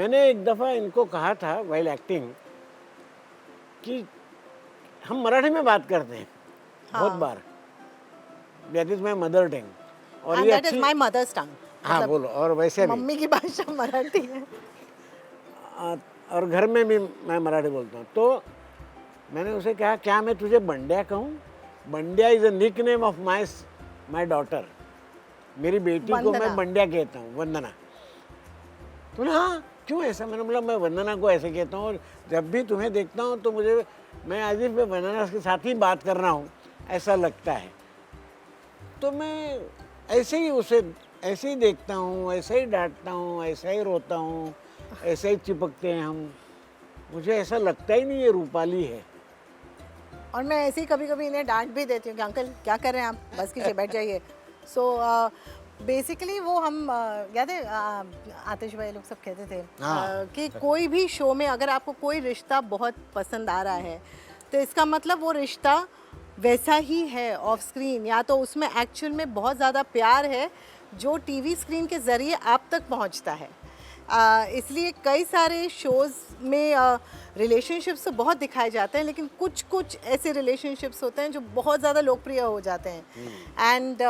मैंने एक दफ़ा इनको कहा था वाइल एक्टिंग कि हम मराठी में बात करते हैं बहुत बार, that is my mother tongue, और एंड ये दैट इज अच्छी, माय मदर्स टंग। हाँ बोलो, और वैसे भी मम्मी की भाषा मराठी है। और घर में भी मैं मराठी बोलता हूँ। तो मैंने उसे कहा क्या मैं तुझे बंड्या कहूँ? Bandya is a nickname of my daughter, मेरी बेटी को मैं वंदना। बंड्या कहता हूँ, वंदना। तो ना हाँ क्यों ऐसा? मैंने बोला मैं वंदना को ऐसे कहता हूँ, और जब भी तुम्हें देखता हूँ तो मुझे, मैं आज मैं वंदना के साथ ही बात कर रहा हूँ ऐसा लगता है। तो मैं ऐसे ही उसे ऐसे ही देखता हूँ, ऐसे ही डांटता हूँ, ऐसा ही रोता हूँ, ऐसे ही चिपकते हैं हम, मुझे ऐसा लगता ही नहीं ये रूपाली है। और मैं ऐसे ही कभी कभी इन्हें डांट भी देती हूँ कि अंकल क्या कर रहे हैं आप, बस कीजिए बैठ जाइए। सो बेसिकली वो हम याद है आतिश भाई लोग सब कहते थे हाँ। कि कोई भी शो में अगर आपको कोई रिश्ता बहुत पसंद आ रहा है तो इसका मतलब वो रिश्ता वैसा ही है ऑफ स्क्रीन, या तो उसमें एक्चुअल में बहुत ज़्यादा प्यार है जो टीवी स्क्रीन के ज़रिए आप तक पहुंचता है। इसलिए कई सारे शोज़ में रिलेशनशिप्स तो बहुत दिखाए जाते हैं, लेकिन कुछ कुछ ऐसे रिलेशनशिप्स होते हैं जो बहुत ज़्यादा लोकप्रिय हो जाते हैं। एंड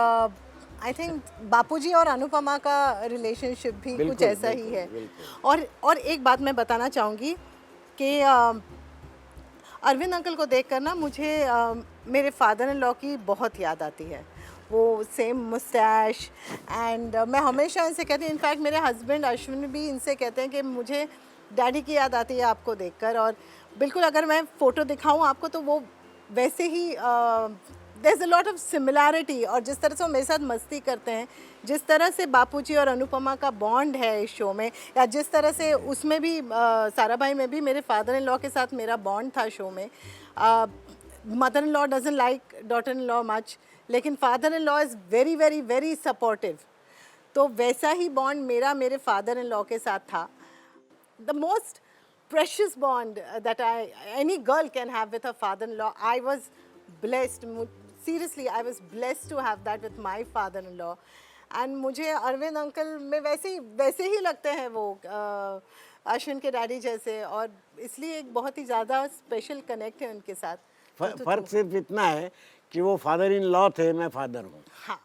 आई थिंक बापूजी और अनुपमा का रिलेशनशिप भी कुछ बिल्कुल ऐसा ही बिल्कुल है। बिल्कुल। और एक बात मैं बताना चाहूँगी कि अरविंद अंकल को देखकर ना मुझे मेरे फादर इन लॉ की बहुत याद आती है। वो सेम मुस्टैश, एंड मैं हमेशा इनसे कहती हूँ, इनफैक्ट मेरे हस्बैंड अश्विन भी इनसे कहते हैं कि मुझे डैडी की याद आती है आपको देखकर। और बिल्कुल अगर मैं फ़ोटो दिखाऊँ आपको तो वो वैसे ही there is a lot of similarity. और जिस तरह से वो मेरे साथ मस्ती करते हैं, जिस तरह से बापूजी और अनुपमा का बॉन्ड है इस शो में, या जिस तरह से उसमें भी सारा भाई में भी मेरे फादर इन लॉ के साथ मेरा बॉन्ड था शो में। Mother in law doesn't like daughter in law much, लेकिन father in law is very very very supportive. तो वैसा ही बॉन्ड मेरा मेरे फादर इन लॉ के साथ था। The most precious bond that any girl can have with her father-in-law. I was blessed. Seriously, I was blessed to have that with my father-in-law. And मुझे Arvind uncle में वैसे ही लगते हैं वो अश्विन के डैडी जैसे, और इसलिए एक बहुत ही ज़्यादा स्पेशल कनेक्ट है उनके साथ। फर्क सिर्फ इतना है कि वो फादर इन लॉ थे, मैं फादर हूँ। हाँ।